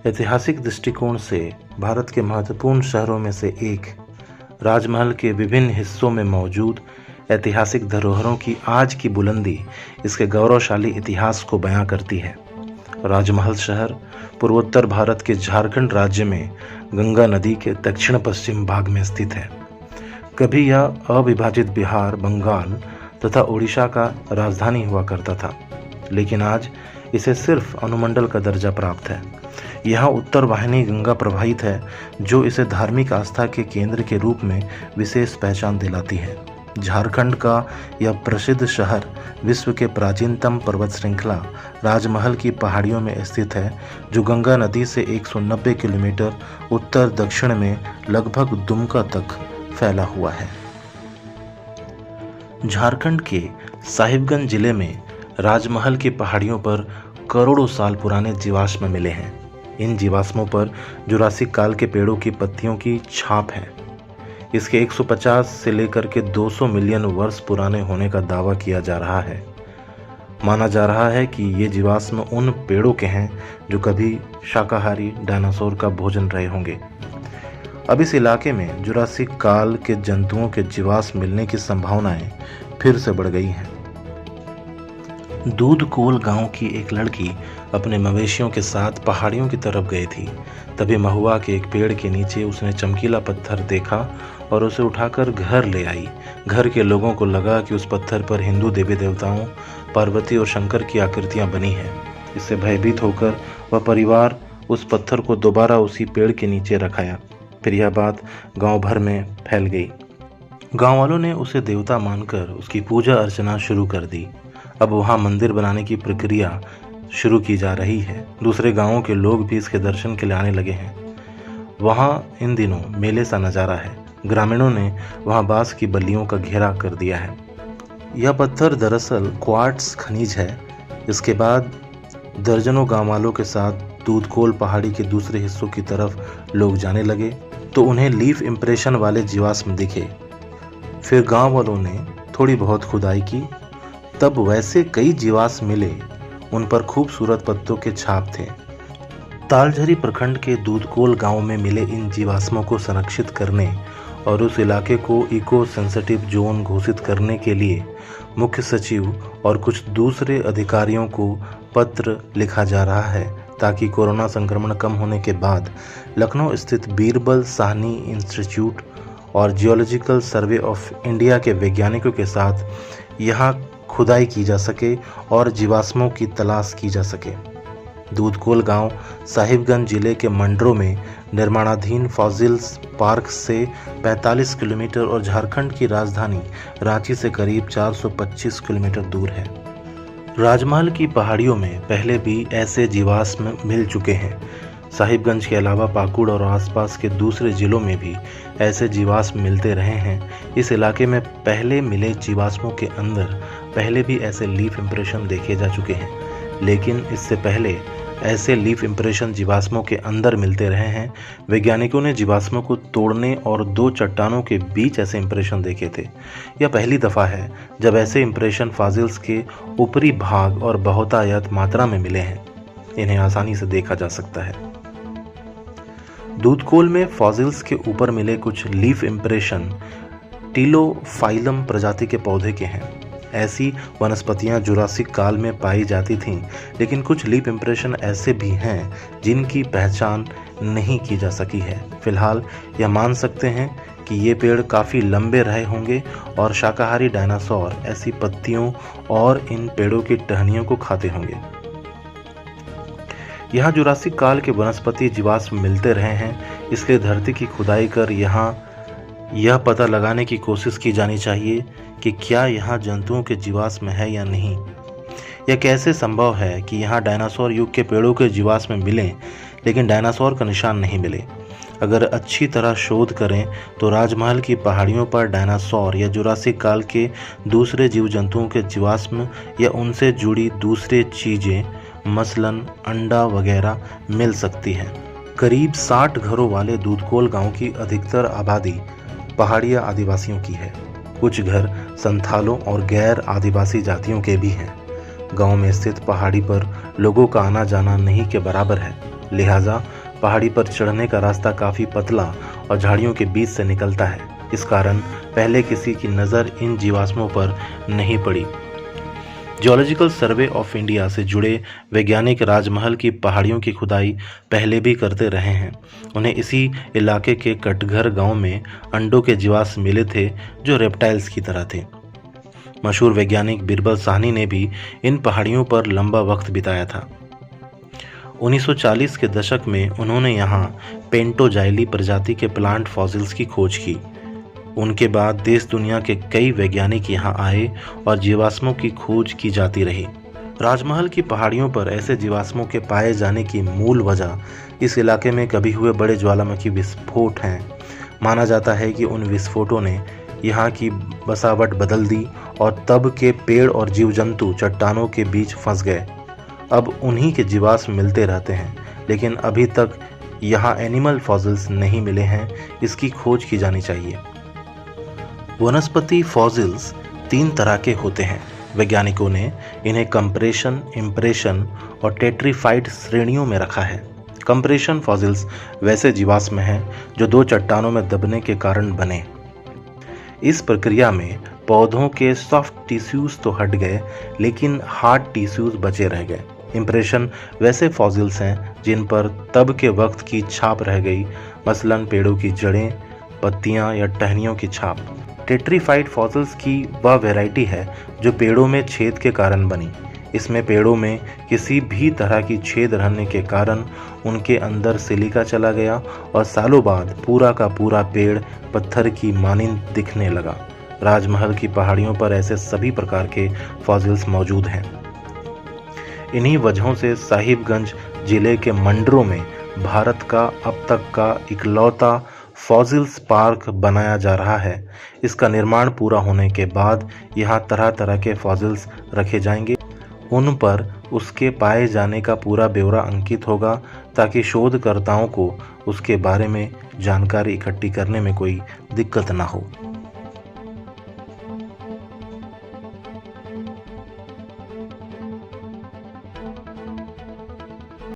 ऐतिहासिक दृष्टिकोण से भारत के महत्वपूर्ण शहरों में से एक राजमहल के विभिन्न हिस्सों में मौजूद ऐतिहासिक धरोहरों की आज की बुलंदी इसके गौरवशाली इतिहास को बयां करती है। राजमहल शहर पूर्वोत्तर भारत के झारखंड राज्य में गंगा नदी के दक्षिण पश्चिम भाग में स्थित है। कभी यह अविभाजित बिहार, बंगाल तथा उड़ीसा का राजधानी हुआ करता था, लेकिन आज इसे सिर्फ अनुमंडल का दर्जा प्राप्त है। यहाँ उत्तर वाहिनी गंगा प्रवाहित है, जो इसे धार्मिक आस्था के केंद्र के रूप में विशेष पहचान दिलाती है। झारखंड का यह प्रसिद्ध शहर विश्व के प्राचीनतम पर्वत श्रृंखला राजमहल की पहाड़ियों में स्थित है, जो गंगा नदी से 190 किलोमीटर उत्तर दक्षिण में लगभग दुमका तक फैला हुआ है। झारखंड के साहिबगंज जिले में राजमहल की पहाड़ियों पर करोड़ों साल पुराने जीवाश्म मिले हैं। इन जीवाश्मों पर जुरासिक काल के पेड़ों की पत्तियों की छाप है। इसके 150 से लेकर के 200 मिलियन वर्ष पुराने होने का दावा किया जा रहा है। माना जा रहा है कि ये जीवाश्म उन पेड़ों के हैं जो कभी शाकाहारी डायनासोर का भोजन रहे होंगे। अब इस इलाके में जुरासिक काल के जंतुओं के जीवाश्म मिलने की संभावनाएं फिर से बढ़ गई हैं। दूधकोल गांव की एक लड़की अपने मवेशियों के साथ पहाड़ियों की तरफ गई थी। तभी महुआ के एक पेड़ के नीचे उसने चमकीला पत्थर देखा और उसे उठाकर घर ले आई। घर के लोगों को लगा कि उस पत्थर पर हिंदू देवी देवताओं पार्वती और शंकर की आकृतियां बनी हैं। इससे भयभीत होकर वह परिवार उस पत्थर को दोबारा उसी पेड़ के नीचे रखाया। फिर यह बात गांव भर में फैल गई। गांव वालों ने उसे देवता मानकर उसकी पूजा अर्चना शुरू कर दी। अब वहां मंदिर बनाने की प्रक्रिया शुरू की जा रही है। दूसरे गांवों के लोग भी इसके दर्शन के लिए आने लगे हैं। वहां इन दिनों मेले सा नज़ारा है। ग्रामीणों ने वहां बांस की बल्लियों का घेरा कर दिया है। यह पत्थर दरअसल क्वार्ट्स खनिज है। इसके बाद दर्जनों गांव वालों के साथ दूधकोल पहाड़ी के दूसरे हिस्सों की तरफ लोग जाने लगे तो उन्हें लीफ इम्प्रेशन वाले जीवाश्म दिखे। फिर गांव वालों ने थोड़ी बहुत खुदाई की, तब वैसे कई जीवाश्म मिले। उन पर खूबसूरत पत्तों के छाप थे। तालझरी प्रखंड के दूधकोल गांव में मिले इन जीवाश्मों को संरक्षित करने और उस इलाके को इको सेंसिटिव जोन घोषित करने के लिए मुख्य सचिव और कुछ दूसरे अधिकारियों को पत्र लिखा जा रहा है, ताकि कोरोना संक्रमण कम होने के बाद लखनऊ स्थित बीरबल साहनी इंस्टीट्यूट और जियोलॉजिकल सर्वे ऑफ इंडिया के वैज्ञानिकों के साथ यहाँ खुदाई की जा सके और जीवाश्मों की तलाश की जा सके। दूधकोल गांव साहिबगंज जिले के मंडरों में निर्माणाधीन फॉसिल्स पार्क से 45 किलोमीटर और झारखंड की राजधानी रांची से करीब 425 किलोमीटर दूर है। राजमहल की पहाड़ियों में पहले भी ऐसे जीवाश्म मिल चुके हैं। साहिबगंज के अलावा पाकुड़ और आसपास के दूसरे जिलों में भी ऐसे जीवाश्म मिलते रहे हैं। इस इलाके में पहले मिले जीवाश्मों के अंदर पहले भी ऐसे लीफ इम्प्रेशन देखे जा चुके हैं, लेकिन इससे पहले ऐसे लीफ इम्प्रेशन जीवाश्मों के अंदर मिलते रहे हैं। वैज्ञानिकों ने जीवाश्मों को तोड़ने और दो चट्टानों के बीच ऐसे इम्प्रेशन देखे थे। यह पहली दफ़ा है जब ऐसे इम्प्रेशन फॉसिल्स के ऊपरी भाग और बहुतायत मात्रा में मिले हैं। इन्हें आसानी से देखा जा सकता है। दूधकोल में फॉसिल्स के ऊपर मिले कुछ लीफ इम्प्रेशन टीलोफाइलम प्रजाति के पौधे के हैं। ऐसी वनस्पतियां जुरासिक काल में पाई जाती थीं, लेकिन कुछ लीफ इम्प्रेशन ऐसे भी हैं जिनकी पहचान नहीं की जा सकी है। फिलहाल यह मान सकते हैं कि ये पेड़ काफ़ी लंबे रहे होंगे और शाकाहारी डायनासोर ऐसी पत्तियों और इन पेड़ों की टहनियों को खाते होंगे। यहाँ जुरासिक काल के वनस्पति जीवाश्म मिलते रहे हैं, इसलिए धरती की खुदाई कर यहाँ यह पता लगाने की कोशिश की जानी चाहिए कि क्या यहाँ जंतुओं के जीवाश्म है या नहीं। यह कैसे संभव है कि यहाँ डायनासोर युग के पेड़ों के जीवाश्म मिलें, लेकिन डायनासोर का निशान नहीं मिले। अगर अच्छी तरह शोध करें तो राजमहल की पहाड़ियों पर डायनासोर या जुरासिक काल के दूसरे जीव जंतुओं के जीवाश्म या उनसे जुड़ी दूसरी चीज़ें मसलन अंडा वगैरह मिल सकती हैं। करीब 60 घरों वाले दूधकोल गांव की अधिकतर आबादी पहाड़िया आदिवासियों की है। कुछ घर संथालों और गैर आदिवासी जातियों के भी हैं। गांव में स्थित पहाड़ी पर लोगों का आना जाना नहीं के बराबर है। लिहाजा पहाड़ी पर चढ़ने का रास्ता काफ़ी पतला और झाड़ियों के बीच से निकलता है। इस कारण पहले किसी की नज़र इन जीवाश्मों पर नहीं पड़ी। जियोलॉजिकल सर्वे ऑफ इंडिया से जुड़े वैज्ञानिक राजमहल की पहाड़ियों की खुदाई पहले भी करते रहे हैं। उन्हें इसी इलाके के कटघर गांव में अंडों के जीवाश्म मिले थे जो रेप्टाइल्स की तरह थे। मशहूर वैज्ञानिक बिरबल साहनी ने भी इन पहाड़ियों पर लंबा वक्त बिताया था। 1940 के दशक में उन्होंने यहाँ पेंटोजाइली प्रजाति के प्लांट फॉसिल्स की खोज की। उनके बाद देश दुनिया के कई वैज्ञानिक यहाँ आए और जीवाश्मों की खोज की जाती रही। राजमहल की पहाड़ियों पर ऐसे जीवाश्मों के पाए जाने की मूल वजह इस इलाके में कभी हुए बड़े ज्वालामुखी विस्फोट हैं। माना जाता है कि उन विस्फोटों ने यहाँ की बसावट बदल दी और तब के पेड़ और जीव जंतु चट्टानों के बीच फंस गए। अब उन्हीं के जीवाश्म मिलते रहते हैं, लेकिन अभी तक यहाँ एनिमल फॉसिल्स नहीं मिले हैं। इसकी खोज की जानी चाहिए। वनस्पति फॉसिल्स 3 तरह के होते हैं। वैज्ञानिकों ने इन्हें कंप्रेशन, इम्प्रेशन और टेट्रीफाइड श्रेणियों में रखा है। कंप्रेशन फॉसिल्स वैसे जीवाश्म हैं जो 2 चट्टानों में दबने के कारण बने। इस प्रक्रिया में पौधों के सॉफ्ट टिश्यूज तो हट गए, लेकिन हार्ड टिश्यूज बचे रह गए। इम्प्रेशन वैसे फॉसिल्स हैं जिन पर तब के वक्त की छाप रह गई, मसलन पेड़ों की जड़ें, पत्तियां या टहनियों की छाप। टेट्रीफाइड फॉसिल्स की वह वैरायटी है जो पेड़ों में छेद के कारण बनी। इसमें पेड़ों में किसी भी तरह की छेद रहने के कारण उनके अंदर सिलिका चला गया और सालों बाद पूरा का पूरा पेड़ पत्थर की मानिंद दिखने लगा। राजमहल की पहाड़ियों पर ऐसे सभी प्रकार के फॉसिल्स मौजूद हैं। इन्हीं वजहों से साहिबगंज जिले के मंडरों में भारत का अब तक का इकलौता फॉसिल्स पार्क बनाया जा रहा है। इसका निर्माण पूरा होने के बाद यहाँ तरह तरह के फॉसिल्स रखे जाएंगे। उन पर उसके पाए जाने का पूरा ब्यौरा अंकित होगा ताकि शोधकर्ताओं को उसके बारे में जानकारी इकट्ठी करने में कोई दिक्कत ना हो।